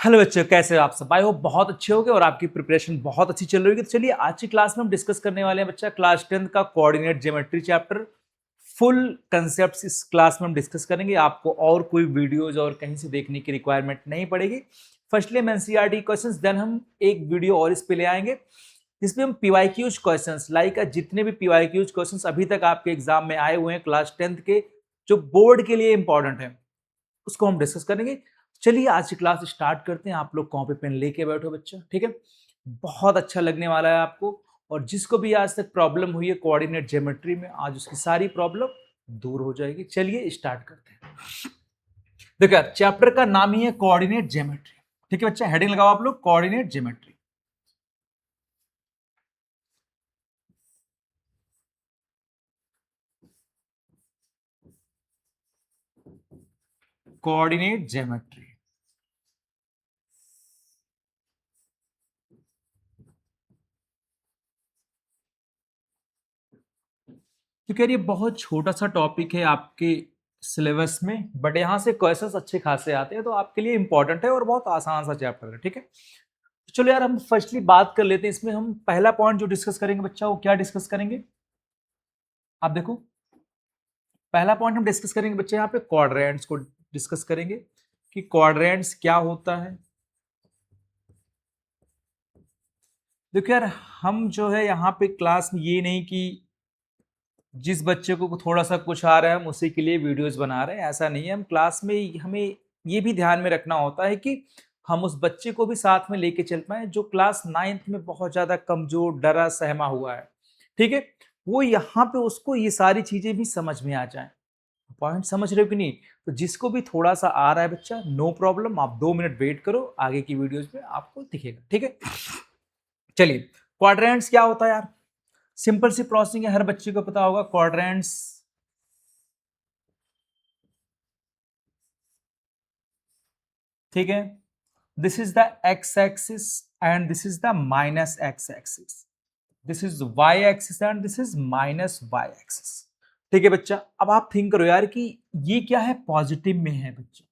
Hello बच्चों, कैसे हो आप सब? आई होप बहुत अच्छे होगे और आपकी प्रिपरेशन बहुत अच्छी चल रही होगी। तो चलिए आज की क्लास में हम डिस्कस करने वाले हैं बच्चा क्लास 10 का coordinate geometry chapter. Full concepts इस क्लास में हम डिस्कस करेंगे। आपको और कोई वीडियोज और कहीं से देखने की रिक्वायरमेंट नहीं पड़ेगी। फर्स्टली हम एनसीईआरटी क्वेश्चंस, देन हम एक वीडियो और इस पे ले आएंगे जिसमें हम पीवाईक्यूज क्वेश्चंस लाइक जितने भी पीवाईक्यूज क्वेश्चंस अभी तक आपके एग्जाम में आए हुए हैं क्लास 10 के, जो बोर्ड के लिए इंपॉर्टेंट है, उसको हम डिस्कस करेंगे। चलिए आज की क्लास स्टार्ट करते हैं। आप लोग कॉपी पेन लेके बैठो बच्चा, ठीक है? बहुत अच्छा लगने वाला है आपको। और जिसको भी आज तक प्रॉब्लम हुई है कोऑर्डिनेट ज्योमेट्री में, आज उसकी सारी प्रॉब्लम दूर हो जाएगी। चलिए स्टार्ट करते हैं। देखो चैप्टर का नाम ही है कोऑर्डिनेट ज्योमेट्री, ठीक है बच्चा? हेडिंग लगाओ आप लोग, कोऑर्डिनेट ज्योमेट्री। Coordinate geometry. तो कह रही है बहुत छोटा सा टॉपिक है आपके सिलेबस में, बट यहाँ से क्वेश्चंस अच्छे खासे आते हैं, तो आपके लिए इंपॉर्टेंट है और बहुत आसान सा चैप्टर है, ठीक है? तो चलो यार हम फर्स्टली बात कर लेते हैं। इसमें हम पहला पॉइंट जो डिस्कस करेंगे बच्चा, वो क्या डिस्कस करेंगे? आप देखो, पहला पॉइंट हम डिस्कस करेंगे बच्चे यहाँ पे क्वाड्रेंट्स को डिस्कस करेंगे कि क्वाड्रेंट्स क्या होता है। देखो यार, हम जो है यहाँ पे क्लास में ये नहीं कि जिस बच्चे को थोड़ा सा कुछ आ रहा है हम उसी के लिए वीडियोस बना रहे हैं, ऐसा नहीं है। हम क्लास में हमें ये भी ध्यान में रखना होता है कि हम उस बच्चे को भी साथ में लेके चल पाए जो क्लास 9th में बहुत ज्यादा कमजोर, डरा सहमा हुआ है, ठीक है? वो यहाँ पे उसको ये सारी चीजें भी समझ में आ जाए। पॉइंट समझ रहे हो कि नहीं? तो जिसको भी थोड़ा सा आ रहा है बच्चा, नो प्रॉब्लम, आप 2 मिनट वेट करो, आगे की वीडियोज में आपको दिखेगा, ठीक है? चलिए, क्वाड्रेंट्स क्या होता है यार? सिंपल सी प्रोसेसिंग है, हर बच्चे को पता होगा। क्वाड्रेंट्स, ठीक है, this is the X axis and this is the minus X axis, this is Y axis and this is minus Y axis, ठीक है बच्चा? अब आप थिंक करो यार कि ये क्या है, पॉजिटिव में है बच्चा,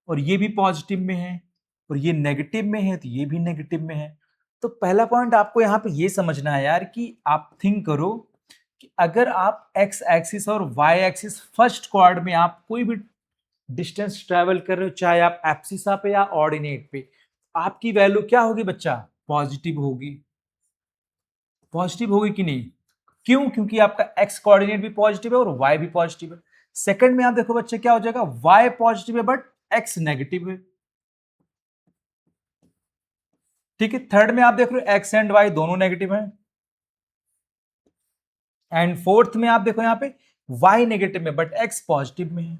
और ये भी पॉजिटिव में है, और ये नेगेटिव में है तो ये भी नेगेटिव में है। तो पहला पॉइंट आपको यहाँ पे ये समझना है यार कि आप थिंक करो कि अगर आप एक्स एक्सिस और वाई एक्सिस फर्स्ट क्वाड्रेंट में आप कोई भी डिस्टेंस ट्रेवल कर रहे हो, चाहे आप एब्सिसा पे या ऑर्डिनेट पे, आपकी वैल्यू क्या होगी बच्चा? पॉजिटिव होगी। पॉजिटिव होगी कि नहीं? क्यों? क्योंकि आपका एक्स कोऑर्डिनेट भी पॉजिटिव है और वाई भी पॉजिटिव है। सेकंड में आप देखो बच्चे क्या हो जाएगा, वाई पॉजिटिव है बट एक्स नेगेटिव है, ठीक है? थर्ड में आप देख रहे हो एक्स एंड वाई दोनों नेगेटिव हैं, एंड फोर्थ में आप देखो यहाँ पे वाई नेगेटिव में बट एक्स पॉजिटिव में है।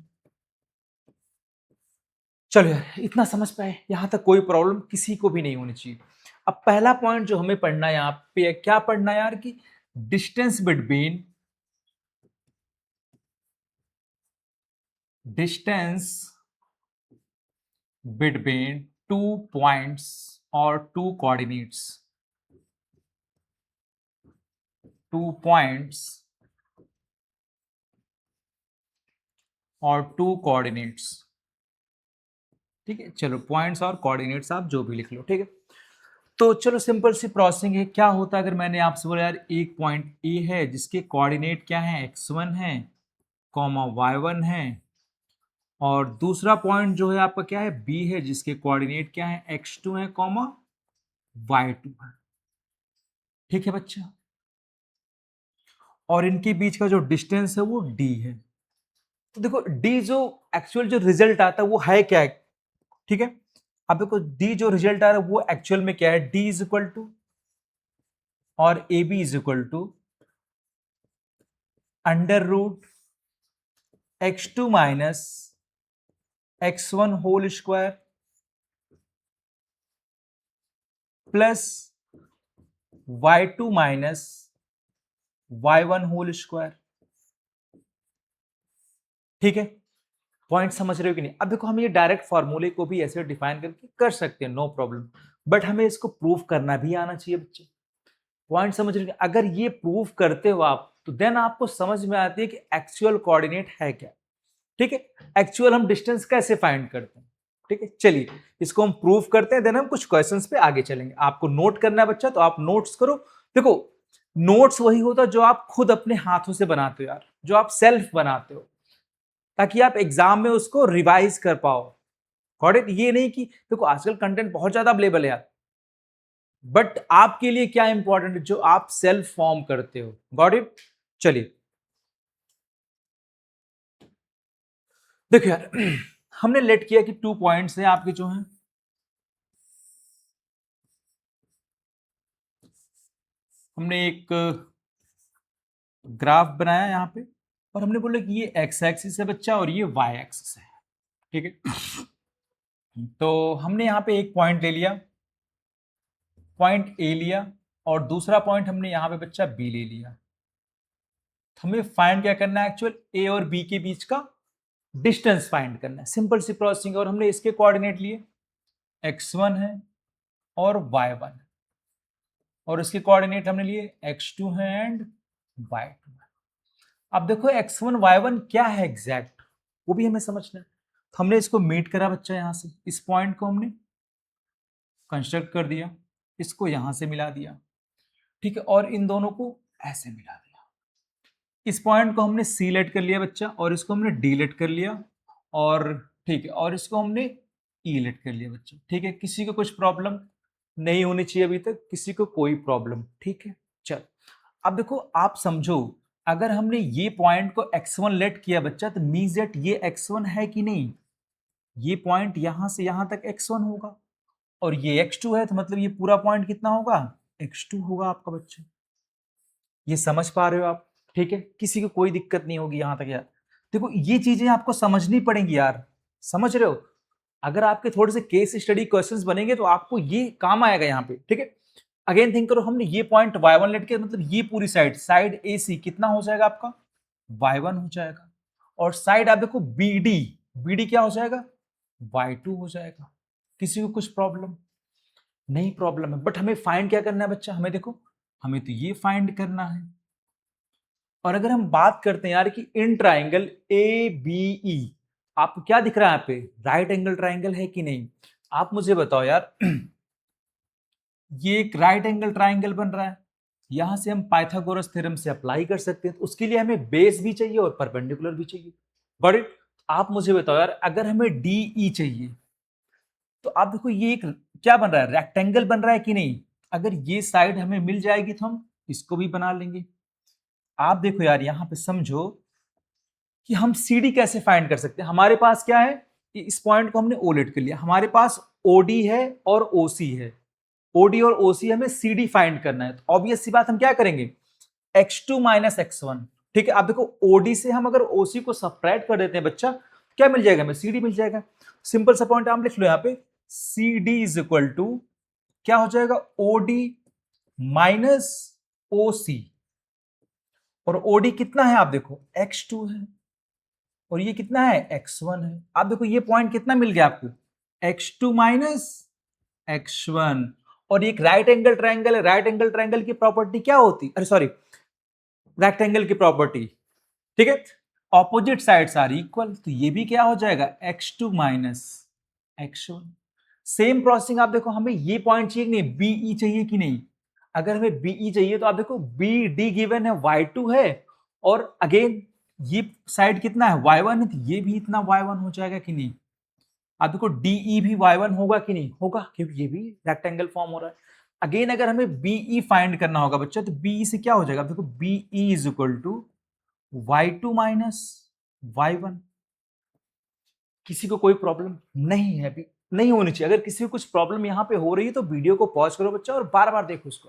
चलो यार, इतना समझ पाए? यहां तक कोई प्रॉब्लम किसी को भी नहीं होनी चाहिए। अब पहला पॉइंट जो हमें पढ़ना है यहाँ पे, क्या पढ़ना है यार कि distance between, distance between two points और टू कोऑर्डिनेट्स, टू पॉइंट्स और टू कोऑर्डिनेट्स, ठीक है? चलो, पॉइंट्स और कोऑर्डिनेट्स आप जो भी लिख लो, ठीक है? तो चलो सिंपल सी प्रोसेसिंग है। क्या होता है अगर मैंने आपसे बोला यार एक पॉइंट ए है जिसके कोऑर्डिनेट क्या है, x1 है, कॉमा y1 है, और दूसरा पॉइंट जो है आपका क्या है, बी है, जिसके कोऑर्डिनेट क्या है, x2 है, कॉमा y2 है, ठीक है बच्चा? और इनके बीच का जो डिस्टेंस है वो d है। तो देखो d जो एक्चुअल जो रिजल्ट आता है वो है क्या है, ठीक है? अब देखो d जो रिजल्ट आ रहा है वो एक्चुअल में क्या है, d इज इक्वल टू, और A B is equal to under root x2 minus x1 whole square plus y2 minus y1 whole square, ठीक है? पॉइंट समझ रहे हो कि नहीं? अब देखो हम ये डायरेक्ट फॉर्मूले को भी ऐसे डिफाइन करके कर सकते हैं, नो प्रॉब्लम, बट हमें इसको प्रूव करना भी आना चाहिए बच्चे। पॉइंट समझ रहे हो? अगर ये प्रूव करते हो आप तो देन आपको समझ में आती है कि एक्चुअल कोऑर्डिनेट है क्या, ठीक है? एक्चुअल हम डिस्टेंस कैसे फाइंड करते हैं, ठीक है, चलिए इसको हम प्रूव करते हैं, देन हम कुछ क्वेश्चंस पे आगे चलेंगे। आपको नोट करना है बच्चा, तो आप नोट्स करो। देखो, नोट्स वही होता है जो आप खुद अपने हाथों से बनाते हो यार, जो आप सेल्फ बनाते हो, ताकि आप एग्जाम में उसको रिवाइज कर पाओ। Got it? ये नहीं कि देखो आजकल कंटेंट बहुत ज्यादा अवेलेबल है यार, बट आपके लिए क्या इंपॉर्टेंट है, जो आप सेल्फ फॉर्म करते हो। Got it? चलिए देखो यार, हमने लेट किया कि 2 पॉइंट्स हैं आपके जो हैं, हमने एक ग्राफ बनाया यहां पे, और हमने बोला कि ये एक्स एक्सिस है बच्चा और ये वाई एक्सिस है। ठीक है, तो हमने यहां पे एक पॉइंट ले लिया, पॉइंट ए लिया, और दूसरा पॉइंट हमने यहां पे बच्चा बी ले लिया। हमें फाइंड क्या करना है, एक्चुअल ए और बी के बीच का डिस्टेंस फाइंड करना है, सिंपल सी प्रोसेसिंग। और हमने इसके कोऑर्डिनेट लिए, x1 है और y1 है, और इसके कोऑर्डिनेट हमने लिए x2 है एंड y2 है। अब देखो x1 y1 क्या है एग्जैक्ट, वो भी हमें समझना है। तो हमने इसको मीट करा बच्चा, यहां से इस पॉइंट को हमने कंस्ट्रक्ट कर दिया, इसको यहां से मिला दिया, ठीक है, और इन दोनों को ऐसे मिला दिया। इस पॉइंट को हमने सी लेट कर लिया बच्चा, और इसको हमने डी लेट कर लिया, और ठीक है, और इसको हमने ई लेट कर लिया बच्चा। ठीक है, किसी को कुछ प्रॉब्लम नहीं होनी चाहिए अभी तक, किसी को कोई प्रॉब्लम। ठीक है, चल अब देखो, आप समझो, अगर हमने ये पॉइंट को x1 लेट किया बच्चा, तो मींस दैट ये x1 है कि नहीं, ये पॉइंट यहां से यहां तक x1 होगा, और ये x2 है, तो मतलब ये पूरा पॉइंट कितना होगा, x2 होगा आपका बच्चा। ये समझ पा रहे हो आप? ठीक है, किसी को कोई दिक्कत नहीं होगी यहां तक यार। देखो, ये चीजें आपको समझनी पड़ेंगी यार, समझ रहे हो? अगर आपके थोड़े से केस स्टडी क्वेश्चंस बनेंगे तो आपको ये काम आएगा यहाँ पे। ठीक है, अगेन थिंक करो, हमने ये पॉइंट y1 लेट के, मतलब ये पूरी साइड, साइड AC कितना हो जाएगा आपका, y1 हो जाएगा, और साइड आप देखो BD, BD क्या हो जाएगा, y2 हो जाएगा। किसी को कुछ प्रॉब्लम नहीं? प्रॉब्लम है, बट हमें फाइंड क्या करना है बच्चा, हमें देखो, हमें तो ये फाइंड करना है। और अगर हम बात करते हैं यार कि इन ट्राइंगल ABE, आपको क्या दिख रहा है यहाँ पे, राइट एंगल ट्राइंगल है कि नहीं? आप मुझे बताओ यार, ये एक राइट एंगल ट्राइंगल बन रहा है, यहां से हम पाइथागोरस थ्योरम से अप्लाई कर सकते हैं, तो उसके लिए हमें बेस भी चाहिए और परपेंडिकुलर भी चाहिए। बट आप मुझे बताओ यार, अगर हमें DE चाहिए, तो आप देखो ये एक क्या बन रहा है, रेक्टेंगल बन रहा है कि नहीं? अगर ये साइड हमें मिल जाएगी तो हम इसको भी बना लेंगे। आप देखो यार, यहां पे समझो कि हम CD कैसे फाइंड कर सकते हैं। हमारे पास क्या है कि इस पॉइंट को हमने O लेट कर लिया, हमारे पास OD है और OC है, OD और OC हमें CD फाइंड करना है, तो ऑब्वियस सी बात हम क्या करेंगे, x2 माइनस x1। ठीक है, आप देखो OD से हम अगर OC को सब्ट्रैक्ट कर देते हैं बच्चा, क्या मिल जाएगा हमें, CD मिल जाएगा। सिंपल सा पॉइंट आप लिख लो यहाँ पे, CD इज इक्वल टू क्या हो जाएगा, OD माइनस OC, और OD कितना है आप देखो, x2 है, और ये कितना है, x1 है। आप देखो ये पॉइंट कितना मिल गया आपको, x2 माइनस x1। और एक राइट एंगल ट्राइंगल है, राइट एंगल ट्राइंगल की प्रॉपर्टी क्या होती, अरे सॉरी, रेक्टेंगल की प्रॉपर्टी, ठीक है, ऑपोजिट साइड्स आर इक्वल, तो ये भी क्या हो जाएगा, x2 minus x1। Same processing आप देखो, हमें ये पॉइंट चाहिए कि नहीं, BE चाहिए कि नहीं? अगर हमें BE चाहिए तो आप देखो BD गिवन है, y2 है, और अगेन ये साइड कितना है, y1 है, तो ये भी इतना y1 हो जाएगा कि नहीं? आप देखो DE भी y1 होगा कि नहीं होगा, क्योंकि ये भी रेक्टेंगल फॉर्म हो रहा है। अगेन अगर हमें BE फाइंड करना होगा बच्चा, तो BE से क्या हो जाएगा, देखो BE is equal to y2 minus y1। किसी को कोई प्रॉब्लम नहीं है अभी, नहीं होनी चाहिए। अगर किसी को कुछ प्रॉब्लम यहां पे हो रही है तो वीडियो को पॉज करो बच्चा और बार बार देखो उसको,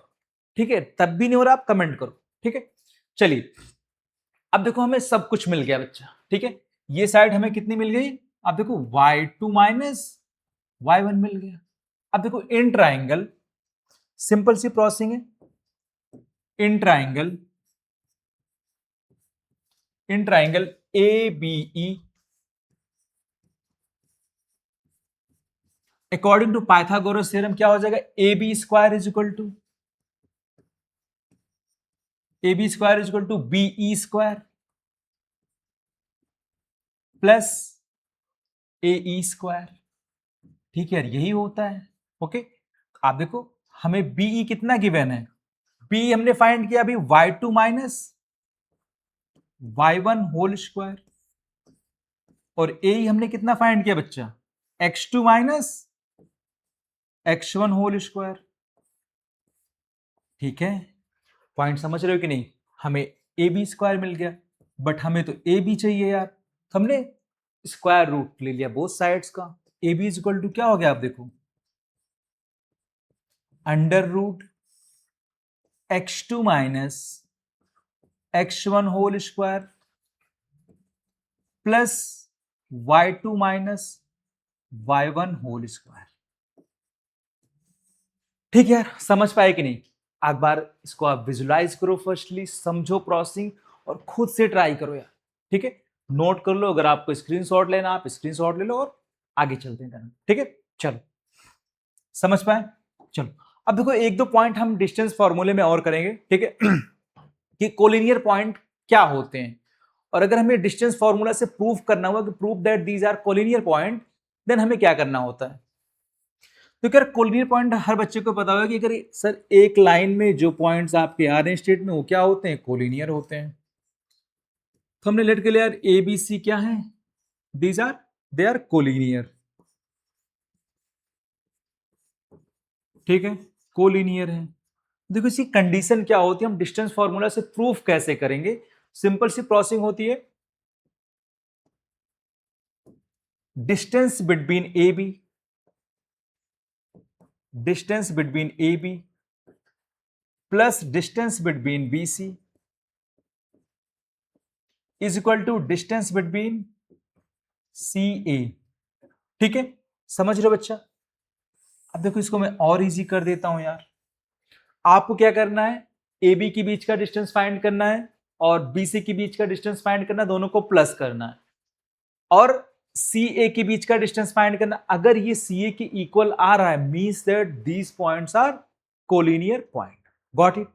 ठीक है? तब भी नहीं हो रहा, आप कमेंट करो, ठीक है? चलिए, अब देखो हमें सब कुछ मिल गया बच्चा, ठीक है? ये साइड हमें कितनी मिल गई, आप देखो y2 माइनस y1 मिल गया। अब देखो in triangle, simple C processing है, in triangle, in triangle ABE, according to Pythagoras theorem क्या हो जाएगा, AB square is equal to BE square plus AE square. ठीक है यार, यही होता है। ओके, आप देखो हमें बीई कितना गिवन है, बी हमने फाइंड किया अभी y2 minus y1 whole square, और ए हमने कितना फाइंड किया बच्चा, x2 minus x1 whole square. ठीक है, पॉइंट समझ रहे हो कि नहीं? हमें ए बी स्क्वायर मिल गया, बट हमें तो ए बी चाहिए यार, तो हमने स्क्वायर रूट ले लिया बोथ साइड्स का। A B is equal to क्या हो गया, आप देखो, under root x2 minus x1 whole square plus y2 minus y1 whole square. ठीक है यार, समझ पाए कि नहीं? एक बार इसको आप विजुलाइज करो, फर्स्टली समझो प्रोसेसिंग और खुद से ट्राई करो यार। ठीक है, नोट कर लो, अगर आपको स्क्रीनशॉट लेना आप स्क्रीनशॉट ले लो और आगे चलते हैं। ठीक है, चलो समझ पाए? चलो अब देखो एक दो पॉइंट हम डिस्टेंस फॉर्मूले में और करेंगे। ठीक है कि कोलिनियर पॉइंट क्या होते हैं, और अगर हमें डिस्टेंस फॉर्मूला से प्रूव करना हुआ कि prove that these are collinear point, then हमें क्या करना होता है। तो क्या कोलिनियर पॉइंट हर बच्चे को पता होगा कि अगर सर एक लाइन में जो पॉइंट्स आपके आ रहे हैं स्टेट में वो क्या होते हैं, कोलिनियर होते हैं। तो हमने लेट के लिया यार ए बी सी क्या है, these are they are collinear. ठीक है, कोलिनियर है। देखो इसकी कंडीशन क्या होती है, हम डिस्टेंस फॉर्मूला से प्रूफ कैसे करेंगे। सिंपल सी प्रोसेसिंग होती है, distance between A B, distance between A B plus distance between B C is equal to distance between C A. ठीक है, समझ रहे हो बच्चा? अब देखो इसको मैं और इजी कर देता हूं यार। आपको क्या करना है, ए बी के बीच का डिस्टेंस फाइंड करना है और बी सी के बीच का डिस्टेंस फाइंड करना है, दोनों को प्लस करना है, और सी ए के बीच का डिस्टेंस फाइंड करना। अगर ये सी ए के इक्वल आ रहा है means that these points are collinear point. Got it?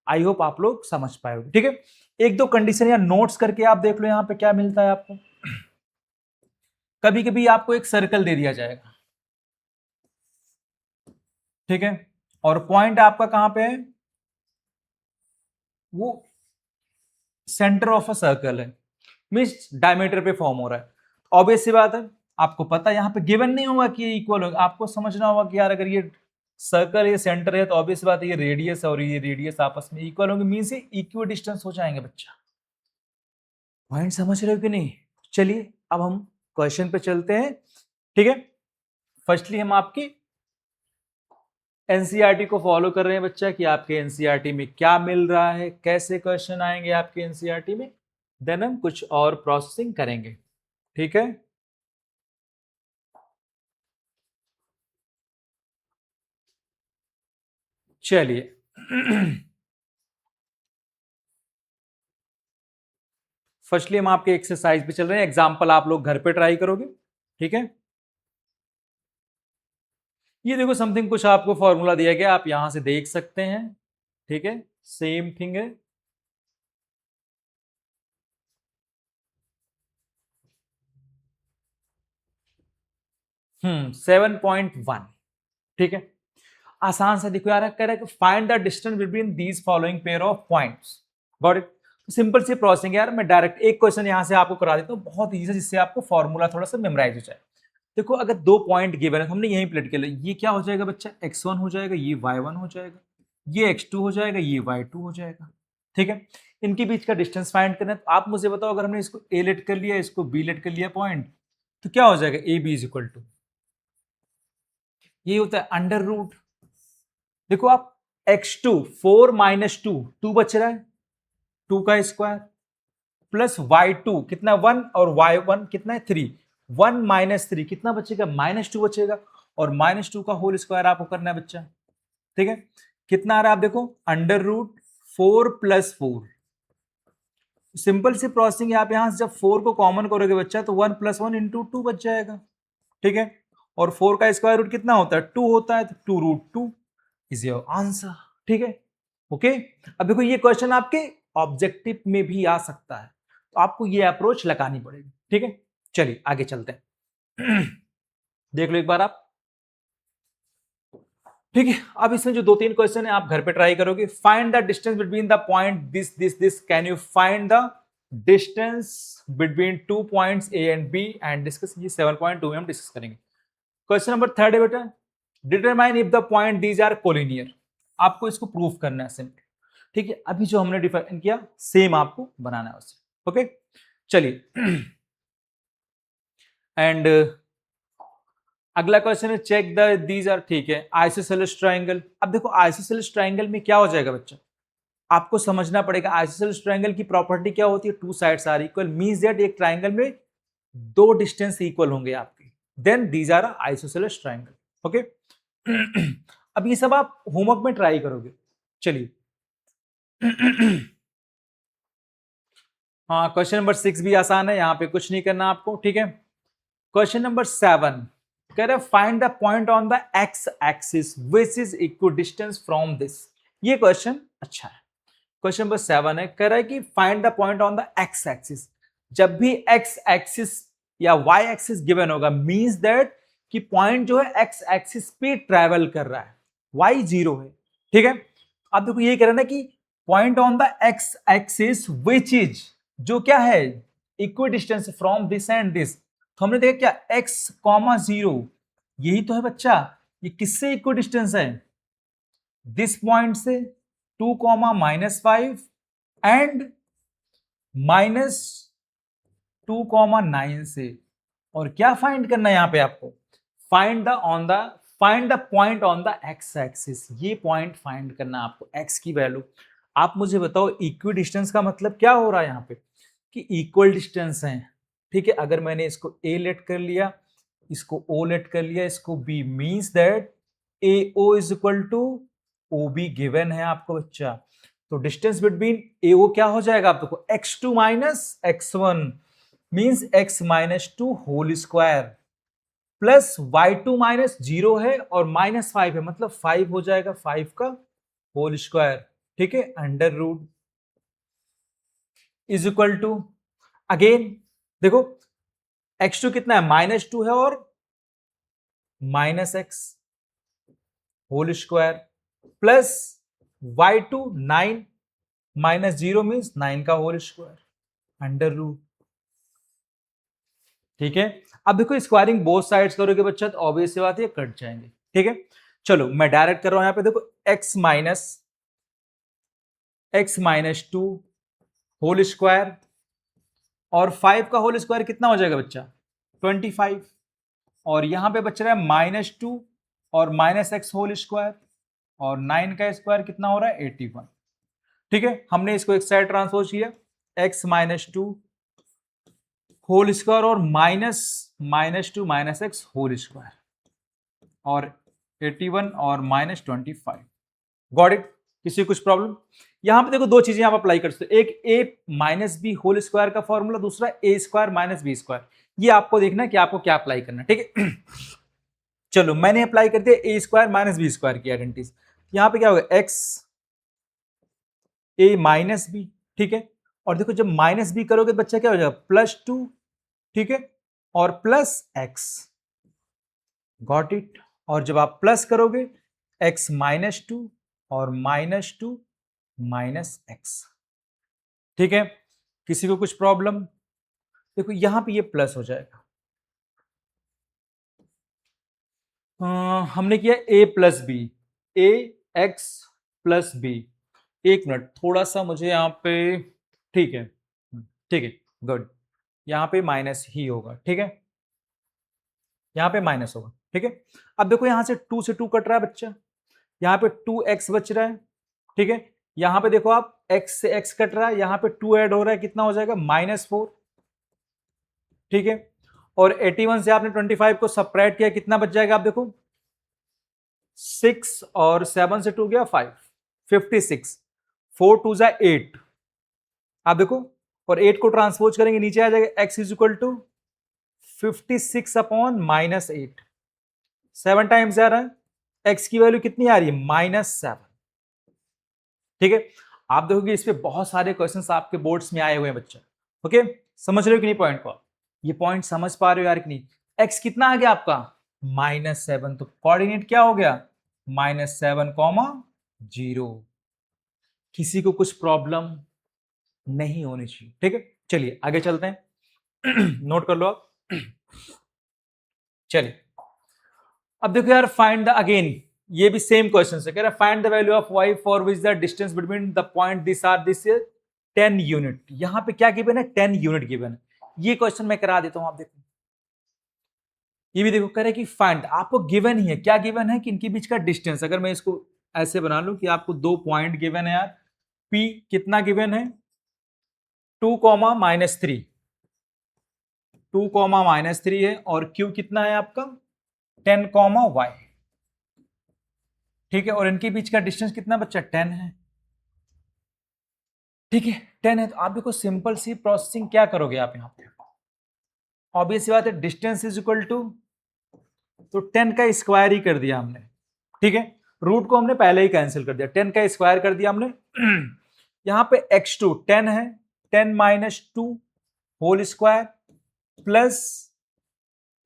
I hope आप लोग समझ पाए होंगे। ठीक है, एक दो कंडीशन या नोट्स करके आप देख लो यहां पे क्या मिलता है आपको। कभी कभी आपको एक सर्कल दे दिया जाएगा, ठीक है, और पॉइंट आपका कहां पे है, वो सेंटर ऑफ अ सर्कल है, मीन्स डायमीटर पे फॉर्म हो रहा है। ऑब्वियस सी बात है, आपको पता है यहां पे गिवन नहीं होगा कि ये इक्वल होगा, आपको समझना होगा कि यार अगर ये सर्कल ये सेंटर है तो ऑब्वियस बात है ये रेडियस और ये रेडियस आपस में इक्वल होंगे, मीन्स ये इक्वल डिस्टेंस हो जाएंगे बच्चा। पॉइंट समझ रहे हो कि नहीं? चलिए अब हम क्वेश्चन पे चलते हैं। ठीक है, फर्स्टली हम आपकी एनसीईआरटी को फॉलो कर रहे हैं बच्चा कि आपके एनसीईआरटी में क्या मिल रहा है, कैसे क्वेश्चन आएंगे आपके एनसीईआरटी में, देन हम कुछ और प्रोसेसिंग करेंगे। ठीक है, चलिए फर्स्टली हम आपके एक्सरसाइज पे चल रहे हैं, एग्जांपल आप लोग घर पे ट्राई करोगे। ठीक है, ये देखो समथिंग कुछ आपको फॉर्मूला दिया गया, आप यहां से देख सकते हैं। ठीक है, सेम थिंग है। 7.1। ठीक है, आसान सा देखो यार, कह रहा है कि find the distance between these following pair of points. Got it? Simple C processing यार, मैं डायरेक्ट एक क्वेश्चन यहां से आपको करा देता हूं, बहुत ईजी, जिससे आपको फॉर्मूला थोड़ा सा मेमोराइज हो जाए। देखो अगर दो पॉइंट गिवन है, हमने यहीं प्लेट किया, ये क्या हो जाएगा बच्चा, x1 हो जाएगा, ये y1 हो जाएगा, ये x2 हो जाएगा, ये y2 हो जाएगा। ठीक है, इनके बीच का डिस्टेंस फाइंड करना है, तो आप मुझे बताओ अगर हमने इसको a लेट कर लिया, इसको b लेट कर लिया पॉइंट, तो क्या हो जाएगा, A B is equal to, ये होता है अंडर रूट, देखो आप x2 4 माइनस 2 2 बच रहा है, 2 का स्क्वायर प्लस y2 कितना 1 और y1 कितना है 3, 1 माइनस 3 कितना बचेगा, -2 बचेगा, और -2 का होल स्क्वायर आपको करना है बच्चा। ठीक है, कितना आ रहा है आप देखो, अंडर रूट 4 प्लस 4। सिंपल सी प्रोसेसिंग आप यहां से जब 4 को कॉमन करोगे बच्चा तो 1 प्लस 1 इंटू 2 बच जाएगा। ठीक है, और 4 का स्क्वायर रूट कितना होता है, 2 होता है, तो 2 रूट 2 इज योर आंसर। ठीक है, ओके। अब देखो ये क्वेश्चन आपके ऑब्जेक्टिव में भी आ सकता है, तो आपको ये अप्रोच लगानी पड़ेगी। ठीक है, चलिए आगे चलते हैं। देख लो एक बार आप, ठीक है, अब इसमें जो 2-3 क्वेश्चन है आप घर पे ट्राई करोगे. Find the distance between the point this. Can you find the distance between 2 points A and B and discuss. ये 7.2 में हम डिस्कस करेंगे. क्वेश्चन नंबर 3 है बेटा, determine if the point these are collinear. आपको इसको प्रूफ करना है सिंपल. ठीक है, अभी जो हमने डिफाइन किया सेम आपको बनाना है उससे. ओके, चलिए. एंड अगला क्वेश्चन है चेक द दीज आर. ठीक है, आइसोसेलेस ट्रायंगल. अब देखो आइसोसेलेस ट्रायंगल में क्या हो जाएगा बच्चा, आपको समझना पड़ेगा. आइसोसेलेस ट्रायंगल की प्रॉपर्टी क्या होती है, two sides are equal, means that एक ट्रायंगल में दो डिस्टेंस इक्वल होंगे आपके, then these are isosceles triangle. Okay. अब ये सब आप होमवर्क में ट्राई करोगे. चलिए. हाँ, क्वेश्चन नंबर 6 भी आसान है, यहां पे कुछ नहीं करना आपको. ठीक है. क्वेश्चन नंबर 7 कह रहे find the point on the X axis which is equal distance from this. ये क्वेश्चन अच्छा है. क्वेश्चन नंबर 7 है, कह रहा है कि find the point on the X axis. जब भी एक्स एक्सिस या वाई एक्सिस गिवन होगा, मींस दैट कि पॉइंट जो है एक्स एक्सिस पे ट्रैवल कर रहा है, वाई 0 है. ठीक है. अब देखो ये कह रहा है ना कि point on the X axis which is, जो क्या है, equal distance from this and this. तो हमने देखा क्या, x, 0, यही तो है बच्चा. ये किससे इक्वल डिस्टेंस है, दिस पॉइंट से 2, -5 एंड -2, 9 से. और क्या फाइंड करना है यहां पे आपको, find the point on the X axis. ये पॉइंट फाइंड करना आपको, x की वैल्यू. आप मुझे बताओ इक्वल डिस्टेंस का मतलब क्या हो रहा है यहां पे, कि इक्वल डिस्टेंस है. ठीक है, अगर मैंने इसको A लेट कर लिया, इसको O लेट कर लिया, इसको B, means that AO is equal to OB given है आपको बच्चा. तो डिस्टेंस बिटवीन AO क्या हो जाएगा आप देखो, x2 minus x1 means x -2 whole square plus y2 -0 है और -5 है, मतलब 5 हो जाएगा, 5 का होल स्क्वायर. ठीक है, under root is equal to, again देखो x2 कितना है, -2 है और -x whole square plus y2 9 -0 means 9 का होल स्क्वायर अंडर रूट. ठीक है. अब देखो स्क्वायरिंग बोथ साइड्स करोगे बच्चा तो ऑब्वियस सी बात है कट जाएंगे. ठीक है. चलो मैं डायरेक्ट कर रहा हूं यहां पे, देखो x -2 होल स्क्वायर और 5 का होल स्क्वायर कितना हो जाएगा बच्चा, 25. और यहां पे बच रहा है -2 और -x होल स्क्वायर और 9 का स्क्वायर कितना हो रहा है, 81. ठीक है, हमने इसको एक साइड ट्रांसपोज किया, x -2 होल स्क्वायर और -2 -x होल स्क्वायर और 81 और -25. Got it. किसी कुछ प्रॉब्लम. यहां पे देखो दो चीजें आप अप्लाई कर सकते हो, एक a - b होल स्क्वायर का फॉर्मूला, दूसरा a² - b स्क्वायर. ये आपको देखना है कि आपको क्या अप्लाई करना है. ठीक है. चलो मैंने अप्लाई कर दिया a² - b स्क्वायर की आइडेंटिटीज. यहां पे क्या होगा, x a - b. ठीक है. और देखो जब -b करोगे तो बच्चा क्या हो जाएगा, +2. ठीक है, और प्लस x. Got it. और जब आप प्लस करोगे x -2 और -2 -x. ठीक है. किसी को कुछ प्रॉब्लम, देखो यहां पे ये प्लस हो जाएगा. हमने किया a + b, ax + b. एक मिनट, थोड़ा सा मुझे यहाँ पे, ठीक है, ठीक है, गुड. यहाँ पे माइनस ही होगा. ठीक है, यहाँ पे माइनस होगा. ठीक है. अब देखो यहां से 2 से 2 कट रहा है बच्चा, यहाँ पे 2x बच रहा है. ठीक है, यहां पे देखो आप x से x कट रहा है, यहाँ पे 2 ऐड हो रहा है, कितना हो जाएगा, -4. ठीक है, और 81 से आपने 25 को सब्ट्रैक्ट किया, कितना बच जाएगा आप देखो, 6 और 7 से 2 गया 5, 56. 4 2 जा 8. आप देखो, और 8 को ट्रांसपोज करेंगे नीचे आ जाएगा, x is equal to 56 upon -8. 7 times आ रहा है, x की वैल्यू कितनी आ रही है, -7. ठीक है. आप देखोगे इस पे बहुत सारे क्वेश्चंस आपके बोर्ड्स में आए हुए हैं बच्चा. ओके, समझ रहे हो कि नहीं पॉइंट को, ये पॉइंट समझ पा रहे हो यार कि नहीं. x कितना आ गया आपका, -7. तो कोऑर्डिनेट क्या हो गया, -7, 0। किसी को कुछ प्रॉब्लम नहीं होनी चाहिए, ठीक है। चलिए आगे चलते हैं। नोट कर लो आप। चलिए अब देखो यार, फाइंड द अगेन, ये भी सेम क्वेश्चन है, कह रहा है find the value of y for which the distance between the point this are this 10 unit. यहां पे क्या गिवन है, 10 यूनिट गिवन है। ये क्वेश्चन मैं करा देता हूं, आप देखो। ये भी देखो, कह रहे कि फाइंड, आपको गिवन ही है, क्या गिवन है कि इनके बीच का डिस्टेंस। अगर मैं इसको ऐसे बना लूं कि आपको 2 पॉइंट गिवन है यार, p कितना गिवन है, 2, -3 है, और q कितना है आपका 10, y, ठीक है। और इनके बीच का डिस्टेंस कितना बच्चा, 10 है, ठीक है। 10 है, तो आप देखो सिंपल सी प्रोसेसिंग क्या करोगे आप यहाँ पे, ऑब्वियस बात है, डिस्टेंस इज इक्वल टू, तो 10 का स्क्वायर ही कर दिया हमने, ठीक है। रूट को हमने पहले ही कैंसिल कर दिया, 10 का स्क्वायर कर दिया हमने। यहां पे x2 10 है, 10 - 2 whole square plus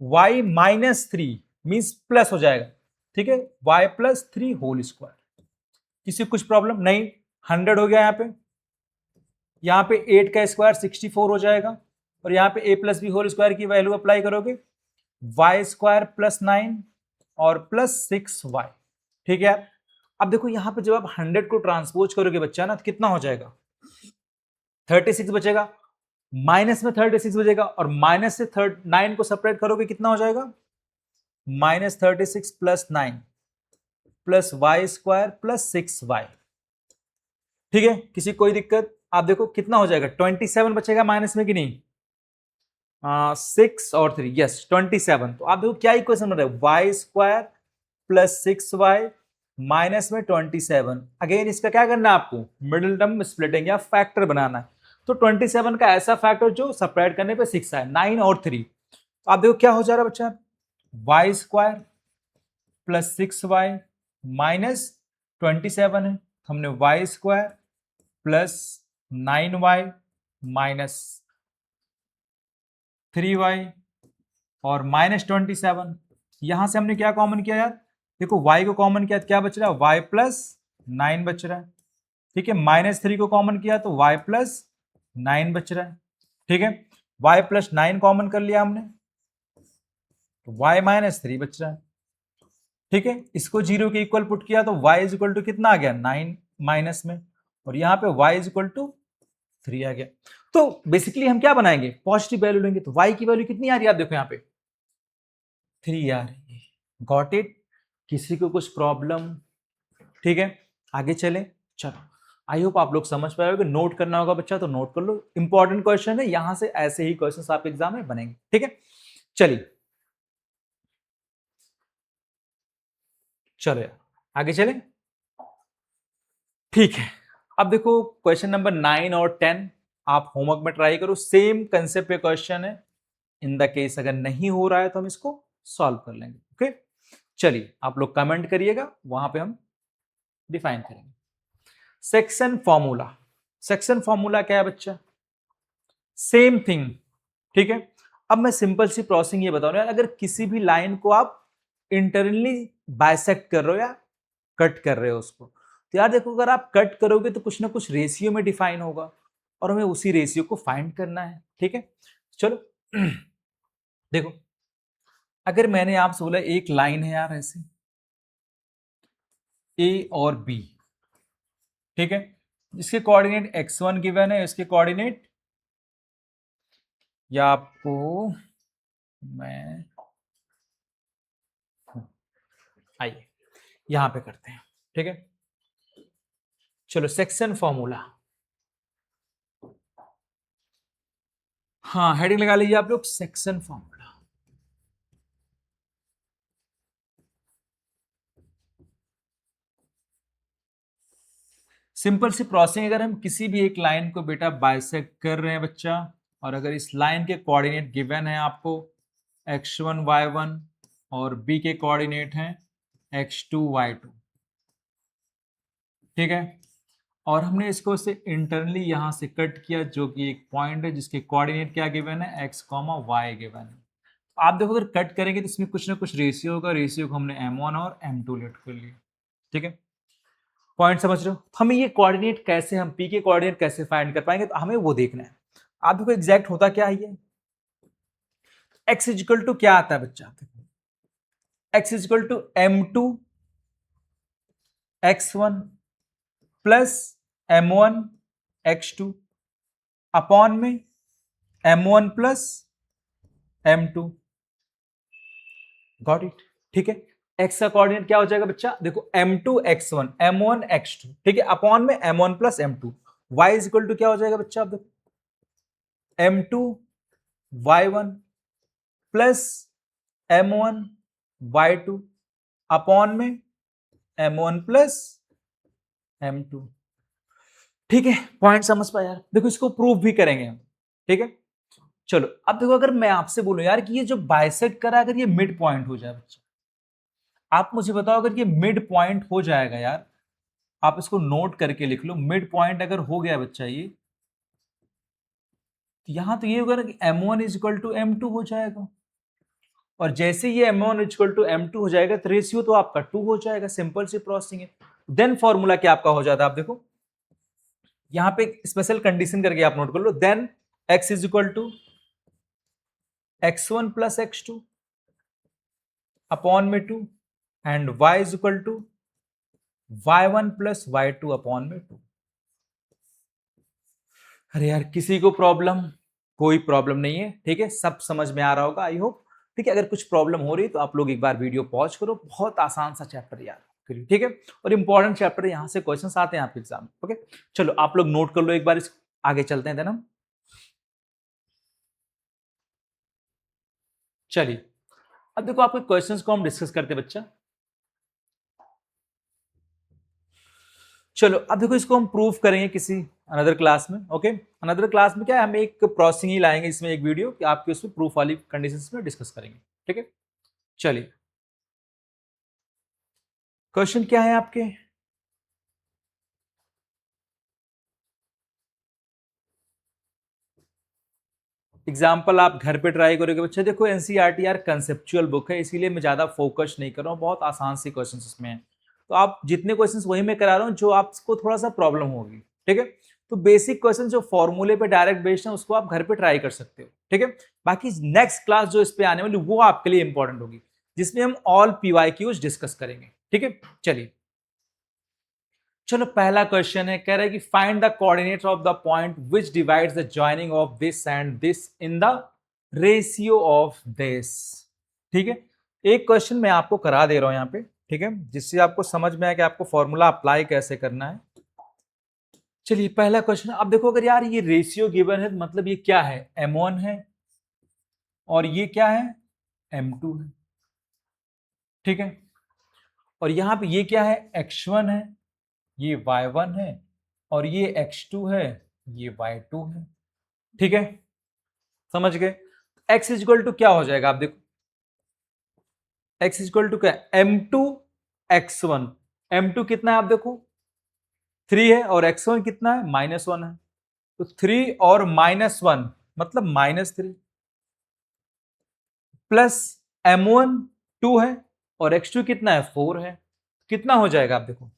y -3 means plus हो जाएगा, ठीक है, y +3 होल स्क्वायर। किसी कुछ प्रॉब्लम नहीं, 100 हो गया यहाँ पे 8 का स्क्वायर 64 हो जाएगा, और यहाँ पे a + b होल स्क्वायर की वैल्यू अप्लाई करोगे, y² + 9 और +6y, ठीक है यार। अब देखो यहाँ पे जब आप 100 को ट्रांसपोज करोगे बच्चा ना, तो कितना हो जाएगा, 36 बचेगा, माइनस में 36 बचेगा, और माइनस से 9 को सेपरेट करोगे कितना हो जाएगा, -36 + 9 + y² + 6y, ठीक है। किसी कोई दिक्कत, आप देखो कितना हो जाएगा, 27 बचेगा माइनस में कि नहीं, 6 और 3, यस 27। तो आप देखो क्या इक्वेशन बन रहा है, y² + 6y माइनस में 27। अगेन इसका क्या करना है आपको, मिडिल टर्म स्प्लिटिंग या फैक्टर बनाना है। तो 27 का ऐसा फैक्टर जो सेपरेट करने पे 6 आए, 9 और 3। तो आप देखो क्या हो जा रहा है बच्चा, y² + 6y माइनस 27 है, हमने y² + 9y माइनस 3y और -27। यहां से हमने क्या कॉमन किया यार, देखो y को कॉमन किया तो क्या बच रहा है, y + 9 बच रहा है, ठीक है। -3 को कॉमन किया तो y + 9 बच रहा है, ठीक है। y + 9 कॉमन कर लिया हमने, तो y -3 बच रहा है, ठीक है। इसको 0 के इक्वल पुट किया तो y = कितना आ गया, 9 माइनस में, और यहाँ पे y = 3 आ गया। तो बेसिकली हम क्या बनाएंगे, पॉजिटिव वैल्यू लेंगे, तो y की वैल्यू कितनी आ रही है, आप देखो यहाँ पे 3 आ रही है। गॉट इट, किसी को कुछ प्रॉब्लम, ठीक है। आगे चले, चलो आई होप आप लोग समझ पाए होगे। नोट करना होगा बच्चा तो नोट कर लो, इंपॉर्टेंट क्वेश्चन है, यहां से ऐसे ही क्वेश्चन आप एग्जाम में बनेंगे, ठीक है। चलिए चलो यार आगे चले, ठीक है। अब देखो क्वेश्चन नंबर 9 और 10 आप होमवर्क में ट्राई करो, सेम कंसेप्ट पे क्वेश्चन है। इन द केस अगर नहीं हो रहा है तो हम इसको सॉल्व कर लेंगे, ओके। चलिए आप लोग कमेंट करिएगा, वहां पे हम डिफाइन करेंगे। सेक्शन फॉर्मूला, सेक्शन फॉर्मूला क्या है बच्चा, सेम थिंग, ठीक है। अब मैं सिंपल सी प्रोसेसिंग ये बता रहा हूं यार, अगर किसी भी लाइन को आप इंटरनली बाइसेक्ट कर रहे हो या कट कर रहे हो उसको, तो यार देखो अगर आप कट करोगे तो कुछ ना कुछ रेशियो में डिफाइन होगा, और हमें उसी रेशियो को फाइंड करना है, ठीक है। चलो देखो, अगर मैंने आपसे बोला एक लाइन है यार ऐसे ए और बी, ठीक है, जिसके कोऑर्डिनेट x1 गिवन है, इसके कोऑर्डिनेट, या आपको मैं, आइए यहां पे करते हैं, ठीक है। चलो सेक्शन फॉर्मूला, हाँ हेडिंग लगा लीजिए आप लोग, सेक्शन फॉर्मूला। सिंपल सी प्रोसेसिंग, अगर हम किसी भी एक लाइन को बेटा बाइसेक्ट कर रहे हैं बच्चा, और अगर इस लाइन के कोऑर्डिनेट गिवन है आपको x1 y1 और b के कोऑर्डिनेट हैं x2 y2, ठीक है, और हमने इसको से इंटरनली यहां से कट किया, जो कि एक पॉइंट है जिसके कोऑर्डिनेट क्या गिवन है, x, y गिवन है। आप देखो अगर कट करेंगे तो इसमें कुछ ना कुछ रेशियो होगा, रेशियो को हमने m1 और m2 लेट कर लिया, ठीक है, पॉइंट समझ रहे हो? हमें ये कोऑर्डिनेट कैसे, हम पी के कोऑर्डिनेट कैसे फाइंड कर पाएंगे, तो हमें वो देखना है। आप देखो एग्जैक्ट होता क्या है ये, एक्स इजिकल टू क्या आता है बच्चा, X is equal to m2 x1 plus m1 x2 upon में m1 plus m2। Got it? ठीक है, x का कोऑर्डिनेट क्या हो जाएगा बच्चा, देखो m2 x1 m1 x2, ठीक है, अपॉन में m1 plus m2। y is equal to क्या हो जाएगा बच्चा, आप देखो m2 y1 plus m1 y2 upon में m1 प्लस m2। ठीक है, पॉइंट समझ पाया यार? देखो इसको प्रूव भी करेंगे हम, ठीक है। चलो अब देखो, अगर मैं आपसे बोलूं यार कि ये जो बाइसेक्ट करा, अगर ये मिड पॉइंट हो जाए बच्चा, आप मुझे बताओ अगर ये मिड पॉइंट हो जाएगा यार, आप इसको नोट करके लिख लो, मिड पॉइंट अगर हो गया बच्चा ये, यहां तो ये होगा ना कि m1 is equal to m2 हो जाएगा, और जैसे ये m1 is equal to m2 हो जाएगा तो रेशियो तो आपका 2 हो जाएगा, सिंपल सी प्रोसेसिंग है। देन फॉर्मूला क्या आपका हो जाता है, आप देखो यहां पे स्पेशल कंडीशन करके आप नोट कर लो, then x is equal to x1 plus x2 upon में 2 and y is equal to y1 plus y2 upon में 2। अरे यार किसी को प्रॉब्लम, कोई प्रॉब्लम नहीं है, ठीक है, सब समझ में आ रहा होगा आई होप। ठीक है, अगर कुछ प्रॉब्लम हो रही है तो आप लोग एक बार वीडियो पॉज करो, बहुत आसान सा चैप्टर यार, ठीक है, और इंपॉर्टेंट चैप्टर, यहां से क्वेश्चंस आते हैं आपके एग्जाम में। ओके चलो आप लोग नोट कर लो एक बार, इस आगे चलते हैं देन हम। चलिए अब देखो आपके क्वेश्चंस को हम डिस्कस करते हैं बच्चा। चलो अब देखो इसको हम प्रूव करेंगे किसी अनदर क्लास में। ओके अनदर क्लास में क्या है, हम एक प्रोसेसिंग ही लाएंगे इसमें एक वीडियो कि आपके उसमें प्रूफ वाली कंडीशंस में डिस्कस करेंगे। ठीक है चलिए, क्वेश्चन क्या है आपके, एग्जाम्पल आप घर पे ट्राई करोगे बच्चे। देखो एनसीईआरटी यार कंसेप्चुअल बुक है, इसीलिए मैं ज्यादा फोकस नहीं कर रहा हूँ, बहुत आसान से क्वेश्चंस इसमें हैं, तो आप जितने क्वेश्चंस वही मैं करा रहा हूँ जो आपको थोड़ा सा प्रॉब्लम होगी। ठीक है, तो बेसिक क्वेश्चन जो फॉर्मूले पे डायरेक्ट बेस्ड है उसको आप घर पे ट्राई कर सकते हो। ठीक है, बाकी नेक्स्ट क्लास जो इस पे आने वाली वो आपके लिए इंपॉर्टेंट होगी, जिसमें हम ऑल पीवाईक्यूज डिस्कस करेंगे। ठीक है चलिए, चलो पहला क्वेश्चन है, कह रहा है कि find the coordinates of the point which divides the joining of this and this in the ratio of this. ठीक है, एक क्वेश्चन मैं आपको करा दे रहा हूं यहां पे, ठीक है, जिससे आपको समझ में आए कि आपको फॉर्मूला अप्लाई कैसे करना है। चलिए पहला क्वेश्चन, अब देखो अगर यार ये रेशियो गिवन है मतलब ये क्या है, m1 है और ये क्या है, m2 है। ठीक है, और यहां पे ये क्या है, x1 है, ये y1 है, और ये x2 है, ये y2 है। ठीक है, समझ गए? x इज इक्वल टू क्या हो जाएगा, आप देखो x इज इक्वल टू क्या, m2 x1, m2 कितना है आप देखो 3 है, और x1 कितना है -1 है, तो 3 और -1 मतलब -3 प्लस m1 2 है और x2 कितना है 4 है, कितना हो जाएगा आप देखो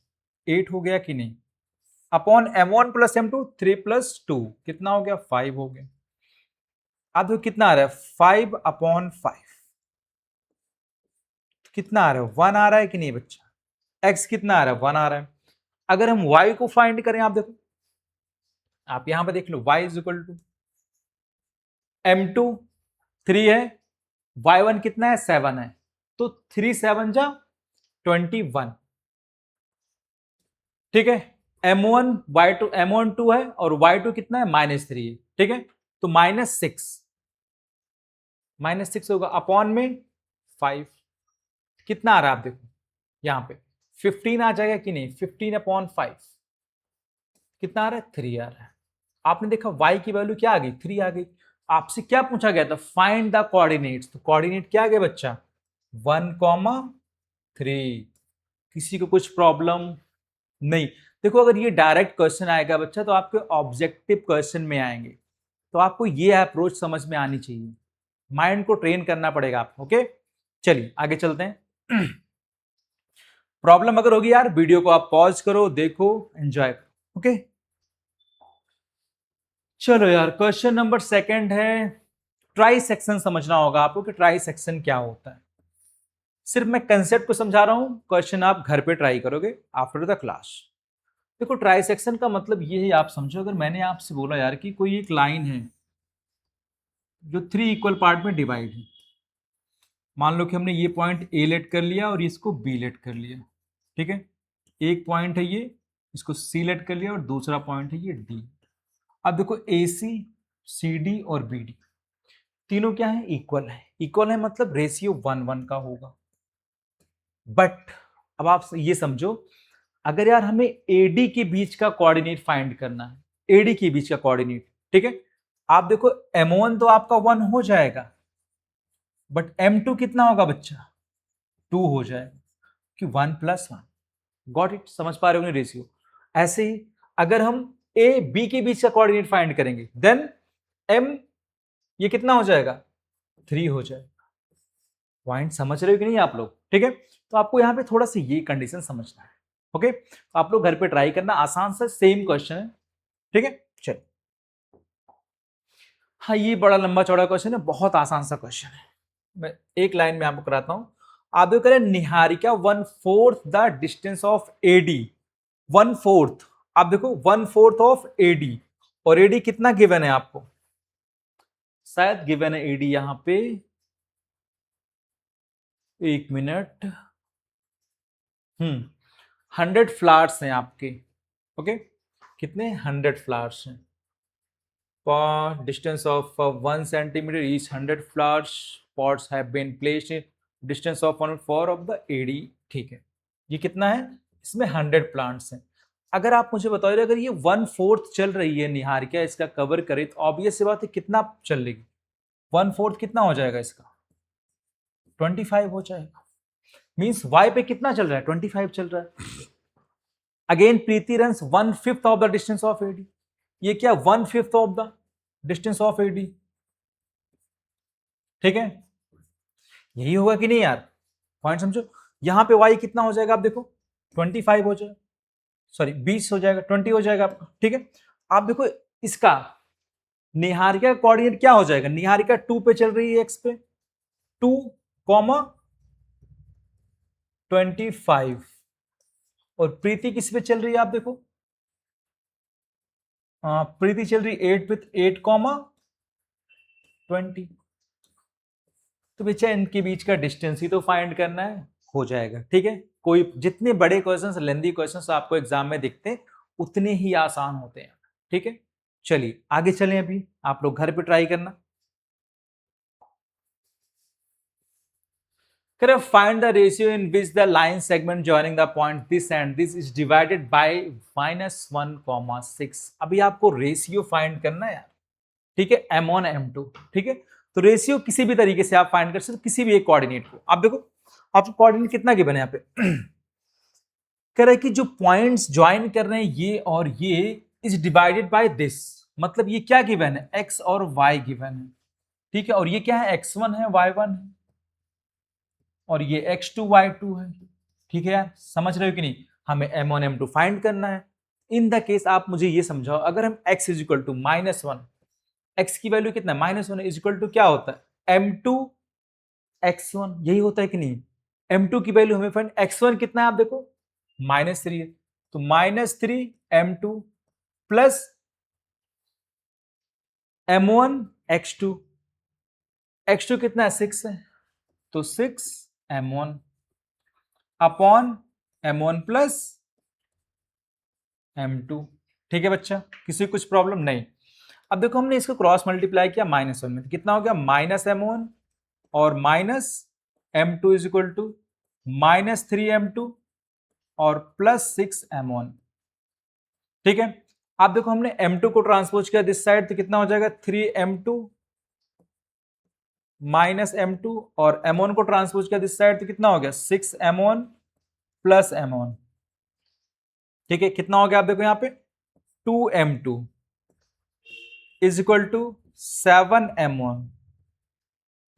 8 हो गया कि नहीं, upon m1 plus m2 3 plus 2 कितना हो गया 5 हो गया। आप देखो कितना आ रहा है 5 अपॉन 5, कितना आ रहा है 1 आ रहा है कि नहीं बच्चा, x कितना आ रहा है 1 आ रहा है। अगर हम y को फाइंड करें, आप देखो आप यहां पर देख लो y is equal to m2 3 है, y1 कितना है 7 है, तो 3 7 जा 21। ठीक है, m1 y2 m1 2 है और y2 कितना है -3 है। ठीक है, तो -6 होगा अपॉन में 5, कितना आ रहा है आप देखो यहां पे 15 आ जाएगा कि नहीं, 15 अपॉन 5 कितना आ रहा है 3 आ रहा है। आपने देखा y की वैल्यू क्या आ गई 3 आ गई। आपसे क्या पूछा गया था, फाइंड द कोऑर्डिनेट्स, तो कोऑर्डिनेट क्या आ गया बच्चा 1,3। किसी को कुछ प्रॉब्लम नहीं। देखो अगर ये डायरेक्ट क्वेश्चन आएगा बच्चा तो आपके ऑब्जेक्टिव क्वेश्चन में आएंगे, तो आपको ये अप्रोच समझ में आनी चाहिए, माइंड को ट्रेन करना पड़ेगा आपको। ओके चलिए आगे चलते हैं। प्रॉब्लम अगर होगी यार, वीडियो को आप पॉज करो, देखो, एंजॉय करो। ओके, चलो यार, क्वेश्चन नंबर सेकंड है, ट्राई सेक्शन समझना होगा आपको कि ट्राई सेक्शन क्या होता है। सिर्फ मैं कंसेप्ट को समझा रहा हूं, क्वेश्चन आप घर पे ट्राई करोगे आफ्टर द क्लास। देखो, ट्राई सेक्शन का मतलब ये है, आप समझो, अगर मैंने आपसे बोला यार कि कोई एक लाइन है जो 3 इक्वल पार्ट में डिवाइड है, मान लो कि हमने ये पॉइंट ए लेट कर लिया और इसको बी लेट कर लिया, ठीक है, एक पॉइंट है ये, इसको सी लेट कर लिया और दूसरा पॉइंट है ये डी। अब देखो, ए सी, सी डी और बी डी तीनों क्या है, इक्वल है। इक्वल है मतलब रेशियो 1:1 का होगा। बट अब आप ये समझो, अगर यार हमें एडी के बीच का कोऑर्डिनेट फाइंड करना है, एडी के बीच का कोऑर्डिनेट, ठीक है, आप देखो m1 तो आपका 1 हो जाएगा, बट m2 कितना होगा बच्चा, 2 हो जाएगा, कि 1+1। गॉट इट, समझ पा रहे हो रेशियो। ऐसे ही अगर हम ए बी के बीच का कोऑर्डिनेट फाइंड करेंगे, देन m ये कितना हो जाएगा, 3 हो जाएगा। पॉइंट समझ रहे हो कि नहीं आप लोग, ठीक है। तो आपको यहाँ पे थोड़ा सा ये कंडीशन समझना है। ओके, तो आप लोग घर पे ट्राई करना, आसान सा सेम क्वेश्चन है, ठीक है। चलिए, हाँ, ये बड़ा लंबा चौड़ा क्वेश्चन है, बहुत आसान सा क्वेश्चन है। मैं एक लाइन में आपको कराता हूं। आप देखो, करें Niharika 1/4 the distance of A D, 1/4, आप देखो 1/4 ऑफ एडी, और एडी कितना गिवन है आपको, शायद गिवन है एडी यहां पे, एक मिनट, 100 फ्लावर्स हैं आपके। ओके, कितने, 100 फ्लावर्स हैं, distance of 1 centimetre, each 100 flowers pots have been placed in distance of 1/4 of the A D, ठीक है। ये कितना है, इसमें 100 प्लांट्स हैं। अगर आप मुझे बताओ, अगर ये 1/4 चल रही है निहारिका, इसका कवर करे, तो ऑब्वियस सी बात है कितना चल लेगी, 1/4 कितना हो जाएगा इसका, 25 हो जाएगा। मीन्स वाई पे कितना चल रहा है, 25 चल रहा है। Again Preeti runs 1/5 of the distance of A D, ये क्या, 1/5 of the distance of A D, ठीक है। यही होगा कि नहीं यार, पॉइंट समझो। यहां पे y कितना हो जाएगा, आप देखो 25 हो जाएगा, सॉरी 20 हो जाएगा, 20 हो जाएगा आपका, ठीक है। आप देखो, इसका निहारिका का कोऑर्डिनेट क्या हो जाएगा, निहारिका 2 पे चल रही है, x पे 2, 25, और प्रीति किस पे चल रही है, आप देखो, प्रीति चल रही 8 पे, 8, 20। तो बच्चा इनके बीच का डिस्टेंस ही तो फाइंड करना है, हो जाएगा, ठीक है। कोई जितने बड़े क्वेश्चंस, लेंथी क्वेश्चंस आपको एग्जाम में दिखते हैं, उतने ही आसान होते हैं, ठीक है। चलिए आगे चलें, अभी आप लोग घर पे ट्राई करना। Find the ratio in which the line segment joining the point this and this is divided by -1,6। अभी आपको रेशियो फाइंड करना है यार, ठीक है, m1 m2, ठीक है। तो रेशियो किसी भी तरीके से आप फाइंड कर सकते हो, किसी भी एक कोऑर्डिनेट को। आप देखो, आपको कोऑर्डिनेट कितना गिवन है यहाँ पे, कह रहा है कि जो पॉइंट्स ज्वाइन कर रहे हैं ये और ये, इज डिवाइडेड बाय दिस, मतलब ये क्या गिवन है, x और y गिवन है, ठीक है। और ये क्या है, x1 है, y1 है, और ये x2 y2 है, ठीक है यार, समझ रहे हो कि नहीं। हमें m1 m2 फाइंड करना है। इन द केस आप मुझे ये समझाओ, अगर हम x is equal to -1, x की वैल्यू कितना है, -1 इज इक्वल टू क्या होता है, m2 x1, यही होता है कि नहीं। m2 की वैल्यू हमें फाइंड, x1 कितना है आप देखो, -3 है, तो -3 m2 plus m1 x2, x2 कितना है, 6 है, तो 6 m1 upon m1 plus m2, ठीक है बच्चा, किसी कुछ प्रॉब्लम नहीं। अब देखो, हमने इसको क्रॉस मल्टीप्लाई किया -1 में, तो कितना हो गया, -m1 और -m2 is equal to -3m2 और +6m1, ठीक है। आप देखो, हमने m2 को ट्रांसपोज किया दिस साइड, तो कितना हो जाएगा, 3m2 -m2, और m1 को ट्रांसपोज किया दिस साइड, तो कितना हो गया, 6m1 प्लस m1, ठीक है। कितना हो गया, आप देखो यहाँ पे 2m2 is equal to 7m1,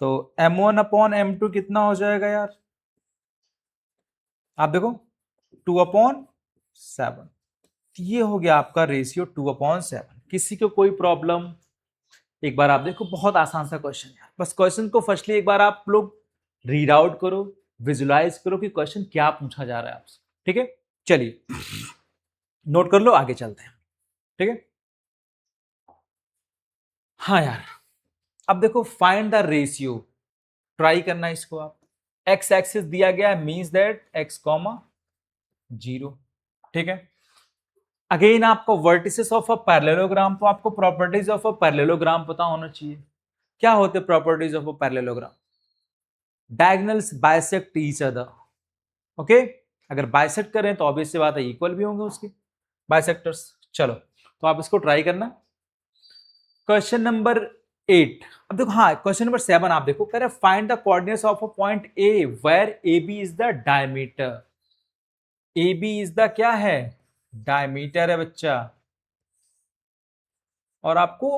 तो m1 अपॉन m2 कितना हो जाएगा यार, आप देखो 2/7। ये हो गया आपका रेशियो 2/7। किसी को कोई प्रॉब्लम? एक बार आप देखो, बहुत आसान सा क्वेश्चन है, बस क्वेश्चन को फर्स्टली एक बार आप लोग रीड आउट करो, विजुलाइज करो कि क्वेश्चन क्या पूछा जा रहा है आपसे। ठीक है, चलिए नोट कर लो, आगे चलते हैं। ठीक है, हाँ यार, अब देखो फाइंड द रेशियो, ट्राई करना है इसको आप। एक्स एक्सिस दिया गया है, मींस दैट x, 0। ठीक है, अगेन आपको वर्टिसेस ऑफ अ पैरेललोग्राम, तो आपको प्रॉपर्टीज ऑफ अ पैरेललोग्राम पता होना चाहिए। क्या होते हैं properties of a parallelogram? Diagonals bisect each other. Okay, अगर बाइसेक्ट करें तो ऑब्वियस सी बात है इक्वल भी होंगे उसके बाइसेक्टर्स। चलो, तो आप इसको ट्राई करना। क्वेश्चन नंबर 8, अब देखो, हाँ क्वेश्चन नंबर 7 आप देखो, कह रहे find the coordinates of a point A where A B is the diameter. A B is the क्या है? डायमीटर है बच्चा, और आपको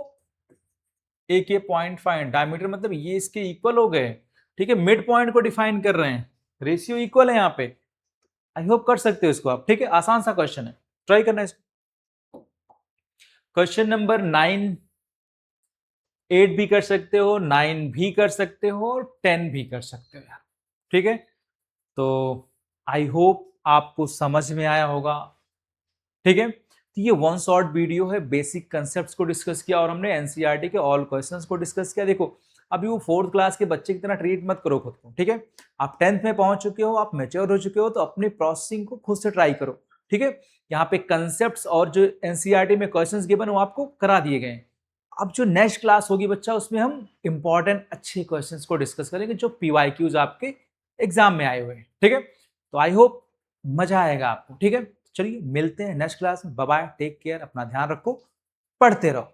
ए के पॉइंट फाइंड, डायमीटर मतलब ये इसके इक्वल हो गए। ठीक है, मिड पॉइंट को डिफाइन कर रहे हैं, रेशियो इक्वल है यहाँ पे। आई होप कर सकते हो इसको आप। ठीक है, आसान सा क्वेश्चन है, ट्राई करना इसको। क्वेश्चन नंबर 9, 8 भी कर सकते हो, 9 भी कर सकते हो, और 10 भी कर सकते हो यार। ठीक है, तो आई होप आपको समझ में आया होगा। ठीक है, तो ये वन शॉर्ट वीडियो है, बेसिक कंसेप्ट्स को डिस्कस किया और हमने एनसीईआरटी के ऑल क्वेश्चंस को डिस्कस किया। देखो, अभी वो 4th क्लास के बच्चे की तरह ट्रीट मत करो खुद को। ठीक है, आप 10th में पहुंच चुके हो, आप मैच्योर हो चुके हो, तो अपनी प्रोसेसिंग को खुद से ट्राई करो। ठीक है, यहाँ पे कंसेप्ट्स और जो एनसीईआरटी में क्वेश्चंस गिवन वो आपको करा दिए गए हैं। अब जो नेक्स्ट क्लास होगी बच्चा, उसमें हम इंपॉर्टेंट अच्छे क्वेश्चंस को डिस्कस करेंगे जो पीवाईक्यूज आपके एग्जाम में आए हुए हैं। ठीक है, तो आई होप मजा आएगा आपको। ठीक है, चलिए मिलते हैं नेक्स्ट क्लास में। बाय बाय, टेक केयर, अपना ध्यान रखो, पढ़ते रहो।